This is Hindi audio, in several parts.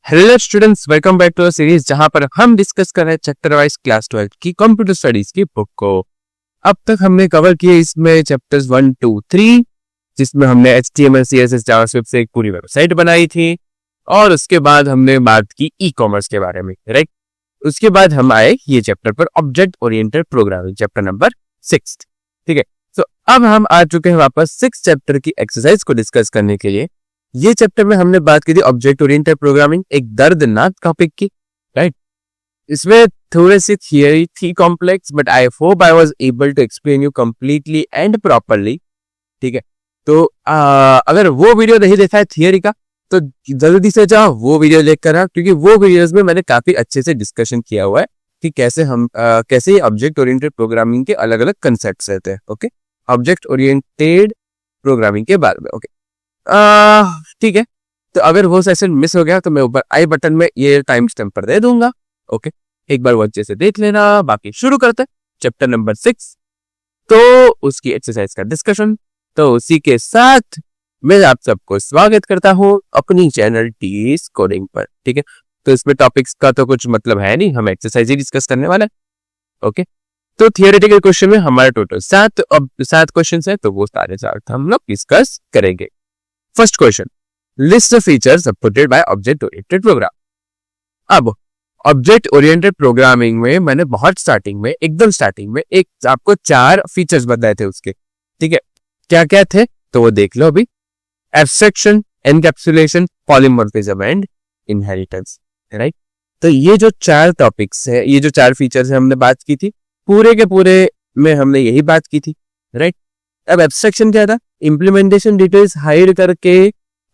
Hello students, welcome back to series जहां पर हम डिस्कस कर रहे हैं चैप्टर वाइज क्लास 12 की कंप्यूटर स्टडीज की बुक को। अब तक हमने कवर किए इसमें चैप्टर्स 1, 2, 3, जिसमें हमने HTML, CSS, जावास्क्रिप्ट से एक पूरी वेबसाइट बनाई थी और उसके बाद हमने बात की ई कॉमर्स के बारे में, राइट। उसके बाद हम आए ये चैप्टर पर object oriented programming, chapter number 6, ठीक है। तो अब हम आ चुके हैं वापस 6 चैप्टर की एक्सरसाइज को डिस्कस करने के लिए। ये चैप्टर में हमने बात की थी ऑब्जेक्ट ओरिएंटेड प्रोग्रामिंग, एक दर्दनाक टॉपिक की, राइट। इसमें थोड़ी सी थियरी थी complex, but I hope I was able to explain you completely and properly, ठीक है। तो अगर वो वीडियो नहीं देखा है थियरी का तो जल्दी से जाओ वो वीडियो देखकर आओ, क्योंकि वो वीडियोस में मैंने काफी अच्छे से डिस्कशन किया हुआ है कि कैसे ऑब्जेक्ट ओरिएंटेड प्रोग्रामिंग के अलग अलग कंसेप्ट रहते हैं, ओके। ऑब्जेक्ट ओरिएंटेड प्रोग्रामिंग के बारे में, ओके, ठीक है। तो अगर वो सेशन मिस हो गया तो मैं ऊपर आई बटन में ये टाइम स्टैम्प पर दे दूंगा, ओके। एक बार वो अच्छे से देख लेना। बाकी शुरू करते हैं चैप्टर नंबर 6, तो उसकी एक्सरसाइज का डिस्कशन। तो उसी के साथ मैं आप सबको स्वागत करता हूं अपनी चैनल टीएस कोडिंग पर, ठीक है। तो इसमें टॉपिक्स का तो कुछ मतलब है नहीं, हम एक्सरसाइज ही डिस्कस करने वाले हैं, ओके। तो थियोरेटिकल क्वेश्चन में हमारे टोटल 7 क्वेश्चन है, तो वो सारे 7 हम लोग डिस्कस करेंगे। First question, list the features supported by object oriented program. अब ऑब्जेक्ट ओरिएंटेड प्रोग्रामिंग में मैंने एकदम स्टार्टिंग में एक आपको 4 फीचर्स बताए थे उसके, ठीक है। क्या क्या थे तो वो देख लो अभी। Abstraction, encapsulation, polymorphism and inheritance, right. तो ये जो 4 टॉपिक्स है, ये जो 4 फीचर्स है हमने बात की थी, पूरे के पूरे में हमने यही बात की थी, राइट। अब एब्स्ट्रैक्शन क्या था? इम्प्लीमेंटेशन डिटेल्स हाइड करके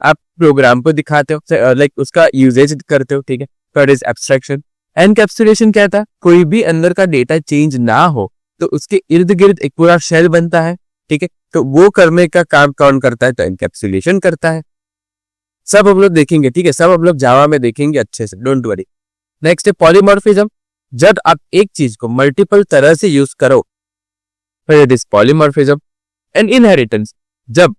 आप प्रोग्राम को दिखाते हो, लाइक उसका यूजेज करते हो, ठीक है। That is abstraction. एनकैप्सुलेशन क्या था? कोई भी अंदर का डेटा चेंज ना हो तो उसके इर्द गिर्द एक पूरा शेल बनता है, ठीक है। तो वो करने का काम कौन करता है? तो एनकैप्सुलेशन करता है। सब हम लोग देखेंगे, ठीक है, सब हम लोग जावा में देखेंगे अच्छे से, डोंट वरी। नेक्स्ट है पॉलीमॉर्फिज्म। जब आप एक चीज को मल्टीपल तरह से यूज करो, it is polymorphism. And inheritance, जब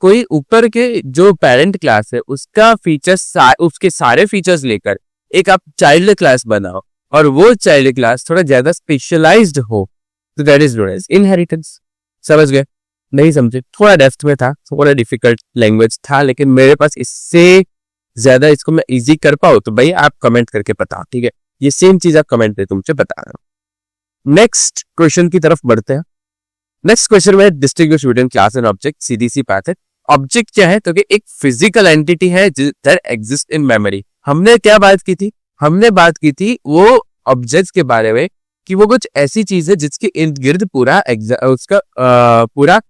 कोई ऊपर के जो पेरेंट क्लास है उसका फीचर्स, उसके सारे फीचर्स लेकर एक आप चाइल्ड क्लास बनाओ और वो चाइल्ड क्लास थोड़ा ज्यादा स्पेशलाइज्ड हो, तो that is known as inheritance. समझ गए? नहीं समझे? थोड़ा डेप्थ में था, थोड़ा डिफिकल्ट लैंग्वेज था, लेकिन मेरे पास इससे ज्यादा इसको मैं इजी कर पाऊँ तो भाई आप कमेंट करके बताओ, ठीक है। ये सेम चीज आप कमेंट पे तुमसे बता रहा हूं। नेक्स्ट क्वेश्चन की तरफ बढ़ते हैं। नेक्स्ट क्वेश्चन में distinguish between class and object, सीधी सी बात है। ऑब्जेक्ट क्या है? तो कि एक फिजिकल एंटिटी है दैट एग्जिस्ट इन मेमोरी। हमने क्या बात की थी? हमने बात की थी वो ऑब्जेक्ट्स के बारे में कि वो कुछ ऐसी चीज है जिसके इर्द गिर्द पूरा उसका पूरा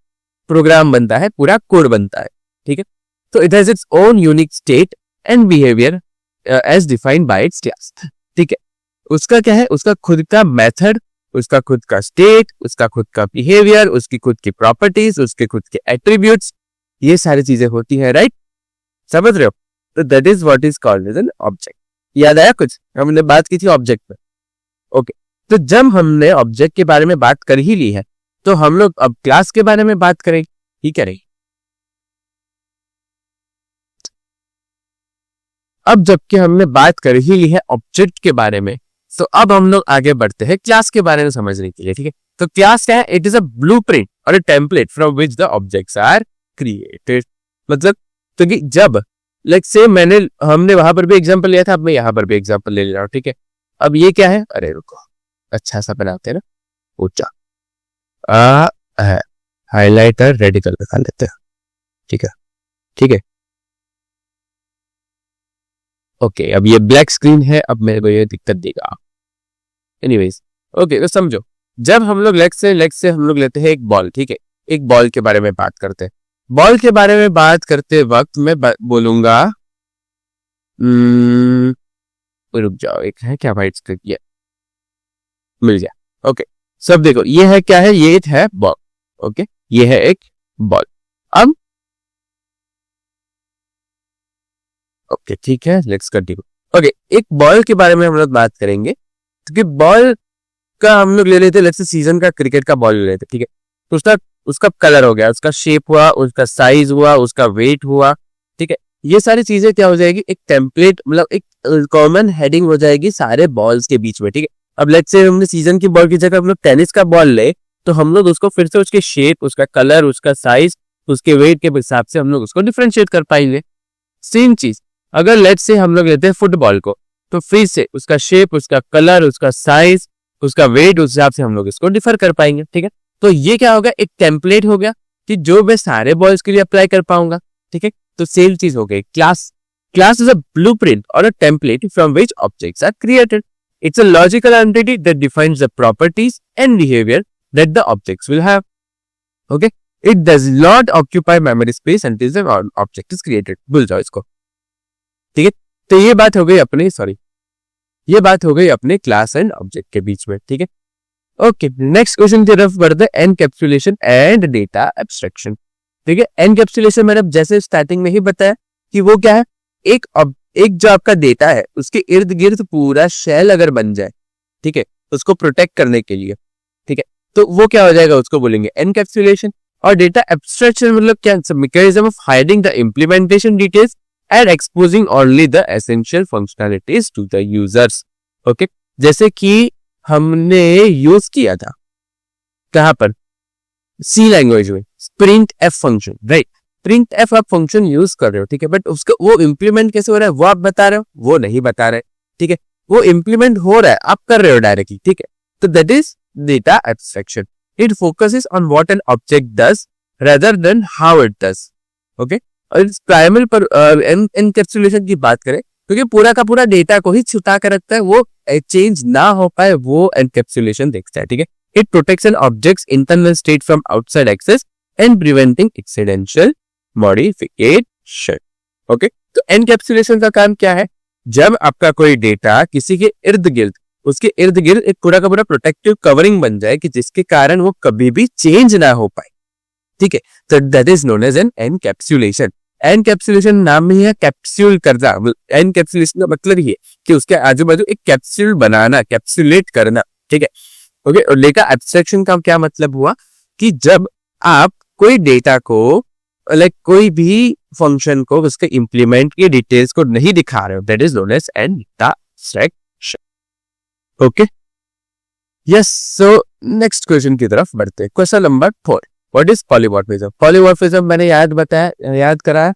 प्रोग्राम बनता है, पूरा कोड बनता है, ठीक है। तो it has its own unique state and behaviour as defined by its class, ठीक है। उसका क्या है? उसका खुद का मेथड, उसका खुद का स्टेट, उसका खुद का बिहेवियर, उसकी खुद की प्रॉपर्टीज, उसके खुद के एट्रीब्यूट्स, ये सारी चीजें होती है, राइट। समझ रहे हो? तो that is what is called as an object. याद आया कुछ? हमने बात की थी ऑब्जेक्ट में, ओके। तो जब हमने ऑब्जेक्ट के बारे में बात कर ही ली है तो हम लोग अब क्लास के बारे में बात करेंगे, ठीक है। अब जबकि हमने बात कर ही ली है ऑब्जेक्ट के बारे में, तो अब हम लोग आगे बढ़ते हैं क्लास के बारे में समझने के लिए, ठीक है। तो क्लास क्या है? इट इज अ ब्लूप्रिंट और a template from which the objects are created. मतलब तो कि जब लाइक से हमने वहां पर भी एग्जांपल लिया था, अब मैं यहां पर भी एग्जांपल ले रहा हूं, ठीक है। अब ये क्या है? अरे रुको, अच्छा सा बनाते हैं ना, ऊंचा है हाइलाइटर रेडिकल लगा लेते हैं, ठीक है, ठीक है, ओके। अब ये ब्लैक स्क्रीन है, अब मेरे को ये दिक्कत देगा। Anyways, okay. तो समझो, जब हम लोग लेग से हम लोग लेते हैं एक बॉल, ठीक है। एक बॉल के बारे में बात करते हैं। बॉल के बारे में बात करते वक्त मैं बोलूंगा, रुक जाओ, एक है क्या वाइट स्क्रीन, ये मिल गया, ओके। सब देखो, ये है क्या है? ये है बॉल, ओके। ये है एक बॉल। अब ओके, ठीक है, लेट्स कंटिन्यू। ओके, एक बॉल के बारे में हम लोग बात करेंगे, क्योंकि बॉल का हम लोग ले लेते, लेट्स से सीजन का क्रिकेट का बॉल ले लेते, ठीक है। तो उसका कलर हो गया, उसका शेप हुआ, उसका साइज हुआ, उसका वेट हुआ, ठीक है। ये सारी चीजें क्या हो जाएगी, एक टेम्पलेट मतलब एक कॉमन हेडिंग हो जाएगी सारे बॉल्स के बीच में, ठीक है। अब लेट्स से हमने सीजन की बॉल की जगह हम लोग टेनिस का बॉल ले, तो हम लोग उसको फिर से उसके शेप, उसका कलर, उसका साइज, उसके वेट के हिसाब से हम लोग उसको डिफरेंशिएट कर पाएंगे। सेम चीज अगर लेट्स से हम लोग लेते हैं फुटबॉल को, तो फिर से उसका शेप, उसका कलर, उसका साइज, उसका वेट, उस हिसाब से हम लोग इसको डिफर कर पाएंगे, ठीक है। तो ये क्या होगा, एक टेम्पलेट हो गया कि जो मैं सारे बॉल्स के लिए अप्लाई कर पाऊंगा, ठीक है। तो सेम चीज हो गई class. Class is a blueprint और a template from which objects are created. It's a logical entity that defines the properties and behavior that the objects will have. Okay? It does not occupy memory space until the object is created. भूल जाओ इसको, ठीक है। तो ये बात हो गई अपने ये बात हो गई अपने क्लास एंड ऑब्जेक्ट के बीच में, ठीक है। ओके, नेक्स्ट क्वेश्चन की तरफ बढ़ते हैं, एनकैप्सुलेशन एंड डेटा एब्स्ट्रैक्शन, ठीक है। एनकैप्सुलेशन मैंने जैसे स्टार्टिंग में ही बताया कि वो क्या है, एक जो आपका डेटा है उसके इर्द गिर्द पूरा शेल अगर बन जाए, ठीक है, उसको प्रोटेक्ट करने के लिए, ठीक है, तो वो क्या हो जाएगा, उसको बोलेंगे एनकैप्सुलेशन। और डेटा एब्स्ट्रैक्शन मतलब क्या, mechanism of hiding the implementation details and exposing only the essential functionalities to the users. Okay, जैसे कि हमने यूज किया था कहां पर, सी लैंग्वेज में print f function, right. Print f आप फंक्शन यूज कर रहे हो, ठीक है, बट उसका वो इंप्लीमेंट कैसे हो रहा है वो आप बता रहे हो, वो नहीं बता रहे, ठीक है। वो इंप्लीमेंट हो रहा है, आप कर रहे हो डायरेक्टली, ठीक है। तो that is data abstraction. It focuses on what an object does rather than how it does. Okay, और इट्स प्राइमरी पर एनकैप्सुलेशन की बात करें क्योंकि पूरा का पूरा डेटा को ही छुपा कर रखता है, वो चेंज ना हो पाए, वो एनकैप्सुलेशन देखता है, ठीक है। It protects an object's internal state from outside access and preventing accidental modification. Okay, तो एनकैप्सुलेशन का काम क्या है, जब आपका कोई डेटा किसी के इर्द गिर्द, उसके इर्द गिर्द एक पूरा का पूरा प्रोटेक्टिव कवरिंग बन जाए कि जिसके कारण वो कभी भी चेंज ना हो पाए, ठीक है, तो that is known as an encapsulation. Encapsulation नाम में है कैप्सूल करना. एनकैप्सुलेशन का मतलब ये कि उसके आजू बाजू एक कैप्सूल बनाना, कैप्सुलेट करना, ठीक है. ओके, और डेटा एब्स्ट्रैक्शन का क्या मतलब हुआ कि जब आप कोई डेटा को लाइक कोई भी फंक्शन को उसके इंप्लीमेंट की डिटेल्स को नहीं दिखा रहे हो, that is known as an data abstraction. Okay, yes. So next question की तरफ बढ़ते हैं. Question number 4, what is polymorphism. Polymorphism मैंने याद कराया.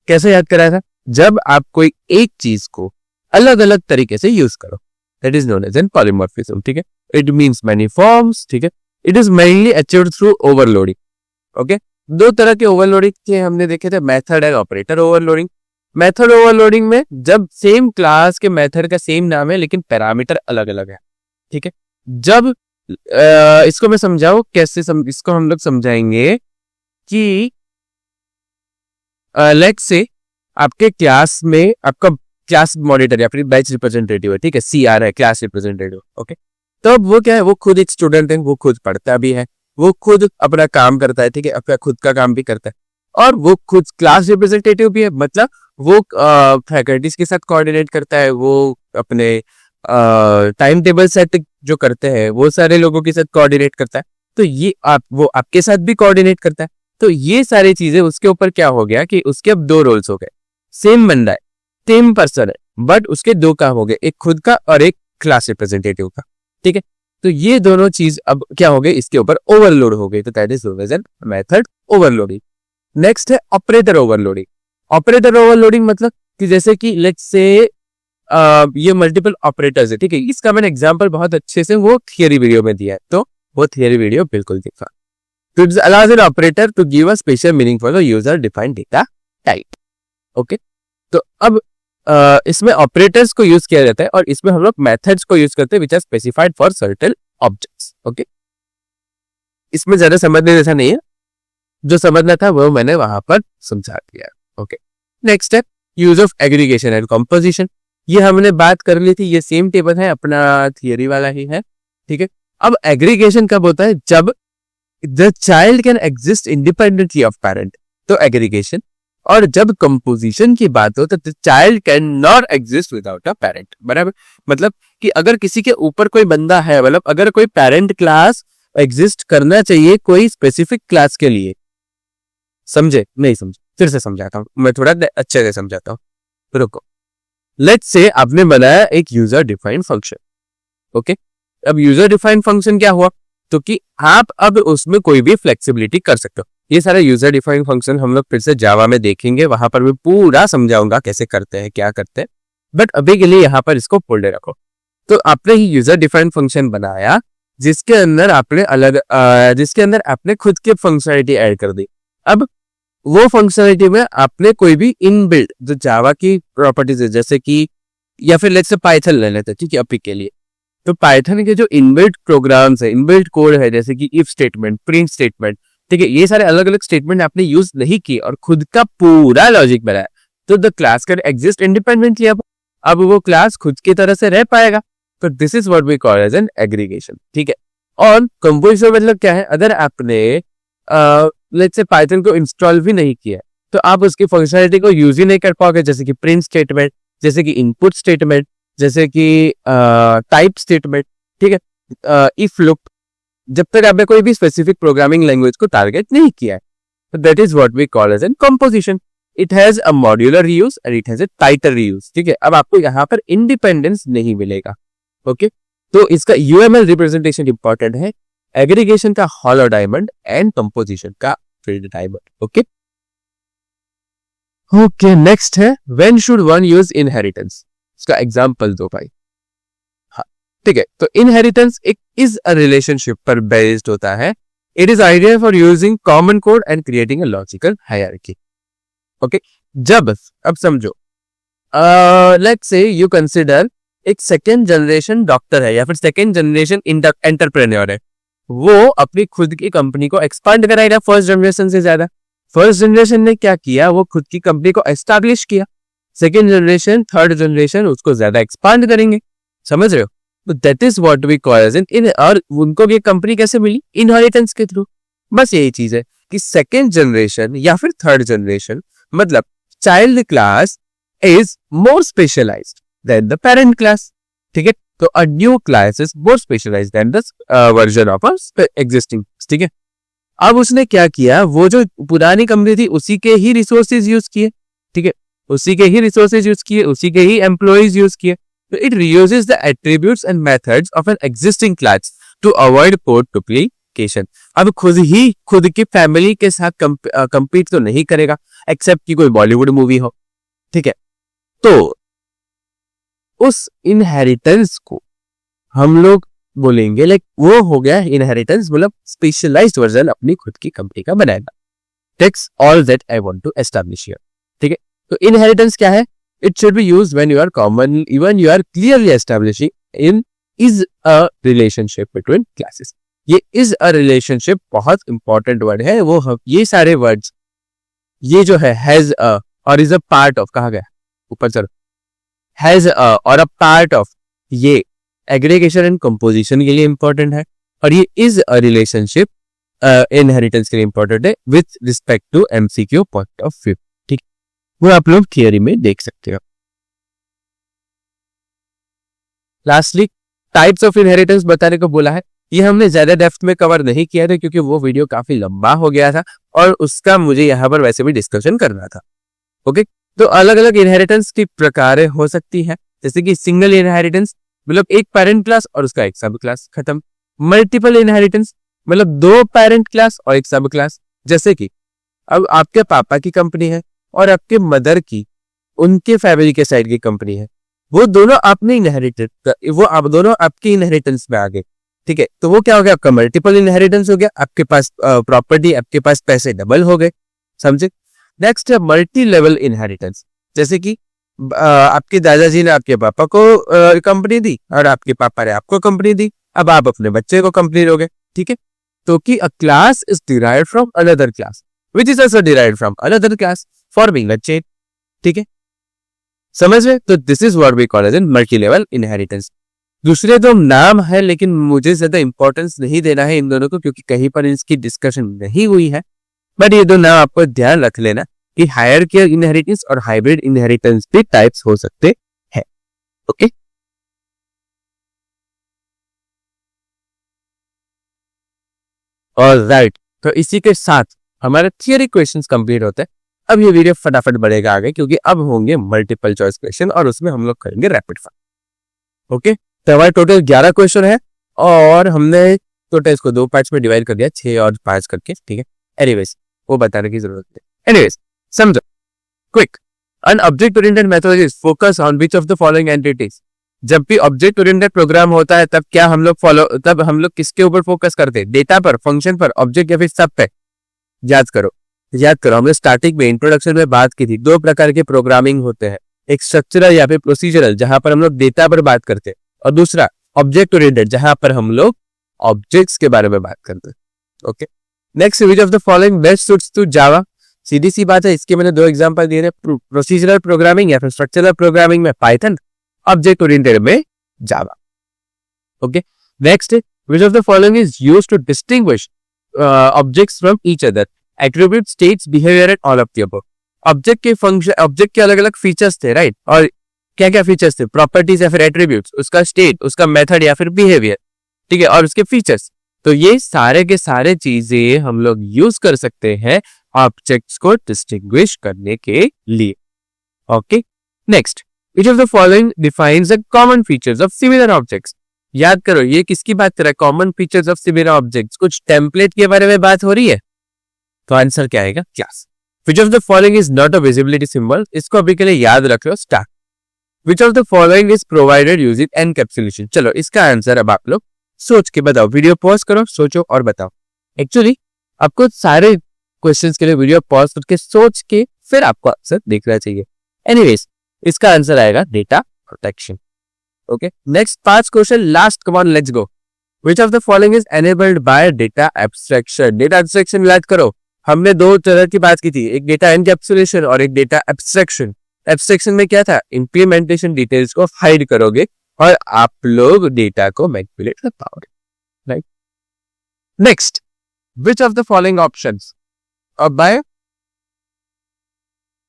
कैसे याद कराया था, जब आप कोई एक चीज को अलग अलग तरीके से यूज करो, that is known as an polymorphism, ठीक है. इट मींस मेनी फॉर्म्स, ठीक है. It is mainly achieved through overloading. Okay, दो तरह के ओवरलोडिंग के हमने देखे थे, method and operator overloading. Method overloading में जब सेम क्लास के मेथड का सेम नाम है लेकिन पैरामीटर अलग अलग है, ठीक है. जब इसको मैं समझाऊं कैसे इसको हम लोग समझाएंगे कि लेट्स से आपके क्लास में आपका क्लास मॉनिटर या फिर बैच रिप्रेजेंटेटिव है, ठीक है, CR है, क्लास रिप्रेजेंटेटिव. ओके, तो वो क्या है, वो खुद एक स्टूडेंट है, वो खुद पढ़ता भी है, वो खुद अपना काम करता है, ठीक है, अपना खुद का काम भी करता है, और वो खुद क्लास रिप्रेजेंटेटिव भी है, मतलब वो फैकल्टीज के साथ कोऑर्डिनेट करता है, वो अपने टाइम टेबल सेट जो करते हैं वो सारे लोगों के साथ कोऑर्डिनेट करता है. तो ये वो आपके साथ भी कोऑर्डिनेट करता है. तो ये सारी चीजें उसके ऊपर क्या हो गया कि उसके अब दो रोल्स हो गए. सेम बंदा है, सेम पर्सन है, बट उसके दो काम हो गए, एक खुद का और एक क्लास रिप्रेजेंटेटिव का, ठीक है. तो ये दोनों चीज अब क्या हो गए, इसके ऊपर ओवरलोड हो गई. तो that is known as an method overloading. Next है ऑपरेटर ओवरलोडिंग. ऑपरेटर ओवरलोडिंग मतलब कि जैसे कि लेट्स से ये मल्टीपल ऑपरेटर्स है, ठीक है. इसका मैंने एग्जांपल बहुत अच्छे से वो थियरी वीडियो में दिया है, तो वो थियरी वीडियो बिल्कुल देखा. तो it allows an operator to give a special meaning for the user defined data type. Okay, तो अब इसमें ऑपरेटर्स को यूज किया जाता है और इसमें हम लोग मेथड्स को यूज करते हैं which are specified for certain objects. Okay, इसमें ज्यादा समझने जैसा नहीं है, जो समझना था वो मैंने वहां पर समझा दिया. ओके, नेक्स्ट है use of aggregation and composition. ये हमने बात कर ली थी, ये सेम टेबल है, अपना थियरी वाला ही है, ठीक है. अब एग्रीगेशन कब होता है, जब the child can exist independently of parent, तो एग्रीगेशन. और जब कंपोजिशन की बात हो तो the child can not exist without a parent. बराबर, मतलब कि अगर किसी के ऊपर कोई बंदा है, मतलब अगर कोई पेरेंट क्लास एग्जिस्ट करना चाहिए कोई स्पेसिफिक क्लास के लिए, समझे नहीं समझे, फिर से समझाता हूँ, मैं थोड़ा अच्छे से समझाता हूँ, रुको। लेट्स से आपने बनाया एक यूजर डिफाइंड फंक्शन, ओके। अब यूजर डिफाइंड फंक्शन क्या हुआ, तो कि आप अब उसमें कोई भी फ्लेक्सिबिलिटी कर सकते हो। ये सारे यूजर डिफाइंड फंक्शन हम लोग फिर से जावा में देखेंगे, वहां पर मैं पूरा समझाऊंगा कैसे करते हैं, क्या करते हैं, बट अभी के लिए यहाँ पर इसको होल्ड रखो। तो आपने ही यूजर डिफाइंड फंक्शन बनाया जिसके अंदर आपने खुद की फंक्शनलिटी ऐड कर दी। अब वो फंक्शनलिटी में आपने कोई भी इनबिल्ट जो जावा की प्रॉपर्टीज है, जैसे कि या फिर लेट्स से पाइथन ले लेते हैं, ठीक है, अभी के लिए। तो पाइथन के जो इनबिल्ट प्रोग्राम्स है, इनबिल्ट कोड है, जैसे कि इफ स्टेटमेंट, प्रिंट स्टेटमेंट, ठीक है, ये सारे अलग अलग स्टेटमेंट आपने यूज नहीं किए और खुद का पूरा लॉजिक बनाया, तो the class can exist independently. अब वो क्लास खुद की तरह से रह पाएगा। तो this is what we call as an aggregation, ठीक है। और कंपोजिशन मतलब क्या है, अगर आपने लेट्स से पाइथन को इंस्टॉल भी नहीं किया तो आप उसकी फंक्शनलिटी को यूज ही नहीं कर पाओगे, जैसे कि प्रिंट स्टेटमेंट, जैसे कि इनपुट स्टेटमेंट, जैसे कि टाइप स्टेटमेंट, ठीक है, इफ लूप, जब तक आपने कोई भी स्पेसिफिक प्रोग्रामिंग लैंग्वेज को टारगेट नहीं किया है। तो that is what we call as an composition. It has a modular reuse and it has a tighter reuse, ठीक है। अब आपको यहाँ पर इंडिपेंडेंस नहीं मिलेगा, ओके। तो इसका यूएमएल रिप्रेजेंटेशन इंपॉर्टेंट है, एग्रीगेशन का हॉलो डायमंड एंड कंपोजिशन का filled diamond, okay. Okay, next है when should one use inheritance. इसका एग्जांपल दो भाई। हाँ, ठीक है। तो इनहेरिटेंस एक इज अ रिलेशनशिप पर बेस्ड होता है। It is idea for using common code and creating a logical hierarchy, okay. जब अब समझो, लेट्स से यू कंसिडर एक सेकेंड जनरेशन डॉक्टर है या फिर सेकेंड जनरेशन एंटरप्रेन्योर है, वो अपनी खुद की कंपनी को एक्सपांड कराएगा फर्स्ट जनरेशन से ज्यादा। फर्स्ट जनरेशन ने क्या किया, वो खुद की कंपनी को एस्टैब्लिश किया। सेकेंड जनरेशन, थर्ड जनरेशन उसको ज्यादा एक्सपांड करेंगे, समझ रहे हो। तो that is what we call as in. और उनको भी कंपनी कैसे मिली, इनहेरिटेंस के थ्रू। बस यही चीज है कि सेकेंड जनरेशन या फिर थर्ड जनरेशन मतलब child class is more specialized than the parent class, ठीक है। तो a new class is more specialized than the version of a existing, ठीक है। अब उसने क्या किया, वो जो पुरानी कंपनी थी उसी के ही रिसोर्सेज यूज किए, ठीक है, उसी के ही रिसोर्सेज यूज किए, उसी के ही एम्प्लॉइज यूज किए। तो it reuses the attributes and methods of an existing class to avoid code duplication. अब खुद की फैमिली के साथ कंपीट तो नहीं करेगा, एक्सेप्ट कि कोई बॉलीवुड मूवी हो, ठीक है। तो उस इनहेरिटेंस को हम लोग बोलेंगे लाइक वो हो गया इनहेरिटेंस, मतलब स्पेशलाइज्ड वर्जन अपनी खुद की कंपनी का बनाएगा। Takes all that I want to establish here, ठीक है। तो इनहेरिटेंस क्या है, it should be used when you are common even you are clearly establishing in is a relationship between classes. ये इज अ रिलेशनशिप बहुत इंपॉर्टेंट वर्ड है। वो ये सारे वर्ड्स, ये जो है हैज अ और इज अ पार्ट ऑफ, कहा गया ऊपर चलो, हैज अ और अ पार्ट ऑफ, ये एग्रीगेशन एंड कंपोजिशन के लिए इंपॉर्टेंट है। और ये इज अ रिलेशनशिप इनहेरिटेंस के लिए इंपॉर्टेंट है with respect to MCQ point of view, ठीक, वो आप लोग थियरी में देख सकते हो। लास्टली टाइप्स ऑफ इनहेरिटेंस बताने को बोला है। ये हमने ज्यादा डेप्थ में कवर नहीं किया था क्योंकि वो वीडियो काफी लंबा हो गया था और उसका मुझे यहाँ पर वैसे भी डिस्कशन करना था, ओके। तो अलग अलग इनहेरिटेंस की प्रकार हो सकती है, जैसे कि सिंगल इनहेरिटेंस मतलब एक पेरेंट क्लास और उसका एक सब क्लास, खत्म। मल्टीपल इनहेरिटेंस मतलब दो पेरेंट क्लास और एक सब क्लास, जैसे कि अब आपके पापा की कंपनी है और आपके मदर की, उनके फैमिली के साइड की कंपनी है, वो दोनों आपने इनहेरिटेड, वो आप दोनों आपकी इनहेरिटेंस में आ गए, ठीक है। तो वो क्या हो गया, आपका मल्टीपल इनहेरिटेंस हो गया, आपके पास प्रॉपर्टी, आपके पास पैसे डबल हो गए, समझे। नेक्स्ट है मल्टी लेवल इनहेरिटेंस, जैसे कि आपके दादाजी ने आपके पापा को कंपनी दी और आपके पापा ने आपको कंपनी दी, अब आप अपने बच्चे को कंपनी दोगे, ठीक है। तो कि a class is derived from another class which is also derived from another class forming a chain, ठीक है, समझ में। तो this is what we call as an multi level inheritance. दूसरे दो नाम है लेकिन मुझे ज्यादा इंपॉर्टेंस नहीं देना है इन दोनों को क्योंकि कहीं पर इसकी डिस्कशन नहीं हुई है, बट ये दो नाम आपको ध्यान रख लेना कि हायरार्किकल इनहेरिटेंस और हाइब्रिड इनहेरिटेंस भी टाइप्स हो सकते हैं, ओके। और राइट, तो इसी के साथ हमारे थियरी क्वेश्चंस कंप्लीट होते हैं। अब ये वीडियो फटाफट बढ़ेगा आगे, क्योंकि अब होंगे मल्टीपल चॉइस क्वेश्चन और उसमें हम लोग करेंगे रैपिड फायर। ओके, तो हमारे टोटल 11 क्वेश्चन है और हमने टोटल इसको 2 पार्ट्स में डिवाइड कर दिया, 6 और 5 करके, ठीक है। एनीवेज वो बताने की जरूरत है। एनीवेज समझो, quick. An object oriented methodology focus on which of the following entities? जब भी ऑब्जेक्ट ओरिएंटेड प्रोग्राम होता है तब क्या हम लोग किसके ऊपर फोकस करते हैं? डेटा पर, फंक्शन पर, ऑब्जेक्ट या फिर सब पे? याद करो हमने स्टार्टिंग में इंट्रोडक्शन में बात की थी, 2 प्रकार के प्रोग्रामिंग होते हैं, एक स्ट्रक्चरल या फिर प्रोसीजरल जहां पर हम लोग डेटा पर बात करते हैं, और दूसरा ऑब्जेक्ट ओरिएंटेड जहां पर हम लोग ऑब्जेक्ट्स के बारे में बात करते हैं। Okay, next, which of the following best suits to Java? सीधी सी बात है, इसके मैंने 2 एग्जांपल दिए थे, प्रोसीजरल प्रोग्रामिंग या फिर स्ट्रक्चरल प्रोग्रामिंग में पाइथन, ऑब्जेक्ट ओरिएंटेड में Java. Okay, next, which of the following is used to distinguish objects from each other? Attribute, states, behaviour and all of the above. Object के फंक्शन, ऑब्जेक्ट के अलग अलग फीचर्स थे, राइट? और क्या क्या फीचर्स थे? प्रॉपर्टीज या फिर एट्रीब्यूट्स, उसका स्टेट, उसका मेथड या फिर बिहेवियर, ठीक है, और उसके फीचर्स। तो ये सारे के सारे चीजें हम लोग यूज कर सकते हैं ऑब्जेक्ट्स को डिस्टिंग्विश करने के लिए। Okay, next, which of the following defines the common features of similar objects? याद करो, ये किसकी बात कर रहा है? Common features of similar objects. कुछ टेम्पलेट के बारे में बात हो रही है, तो आंसर क्या आएगा? Class. Which of the following is not a visibility symbol? इसको अभी के लिए याद रख लो, start. Which of the following is provided using encapsulation? चलो इसका आंसर अब आप लोग सोच के बताओ, वीडियो पॉज करो, सोचो और बताओ। एक्चुअली आपको सारे क्वेश्चंस के लिए वीडियो पॉज करके सोच के फिर आपको आंसर देखना चाहिए। एनीवेज, इसका आंसर आएगा data protection. Okay, next 5 question last, come on let's go. Which of the following is enabled bye data abstraction? Data abstraction याद करो, हमने 2 तरह की बात की थी, एक डेटा एनकैप्सुलेशन और एक डेटा एब्स्ट्रैक्शन। एब्स्ट्रैक्शन में क्या था? इंप्लीमेंटेशन डिटेल्स को हाइड करोगे और आप लोग डेटा को मैनिपुलेट कर पाओगे, right? Next, which of the following options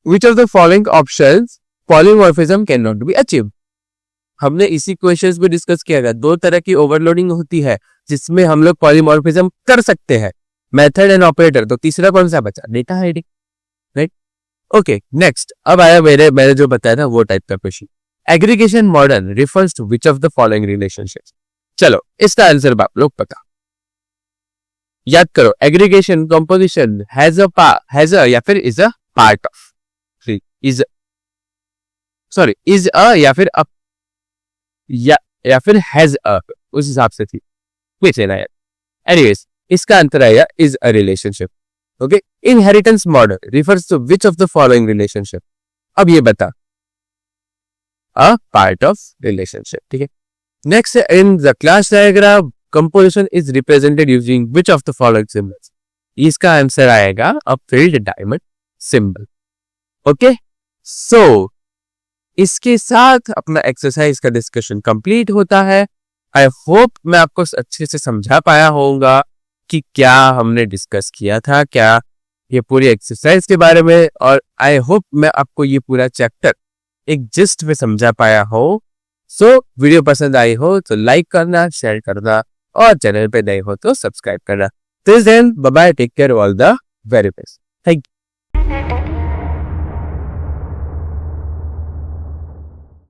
which of the following options polymorphism cannot be achieved? हमने इसी क्वेश्चंस में डिस्कस किया था, 2 तरह की ओवरलोडिंग होती है जिसमें हम लोग पॉलीमॉर्फिज्म कर सकते हैं, मेथड एंड ऑपरेटर। तो तीसरा कौन सा बचा? Data hiding, right? Okay, next, अब आया मैंने जो बताया था वो टाइप का question. Aggregation model refers to which of the following relationships? चलो इसका आंसर आप लोग पता, याद करो, एग्रीगेशन, कंपोजिशन, हैज अ या फिर is a part of, is a या फिर अ या फिर हैज अ, उस हिसाब से थी, कुछ लेना यार। एनीवेज, इसका आंसर आएगा is a relationship. Okay, inheritance model refers to which of the following relationship? अब ये बता, अ पार्ट ऑफ रिलेशनशिप, ठीक है। Next, in the class diagram composition is represented using which of the following symbols? इसका आंसर आएगा a filled diamond symbol. Okay, so इसके साथ अपना एक्सरसाइज का डिस्कशन कंप्लीट होता है। आई होप मैं आपको अच्छे से समझा पाया होगा कि क्या हमने डिस्कस किया था, क्या ये पूरी एक्सरसाइज के बारे में, और आई होप मैं आपको ये पूरा चैप्टर एक जिस्ट में समझा पाया हो। सो वीडियो पसंद आई हो तो लाइक करना, शेयर करना, और चैनल पे नए हो तो सब्सक्राइब करना। Till then, bye bye, take care, all the very best, thank you.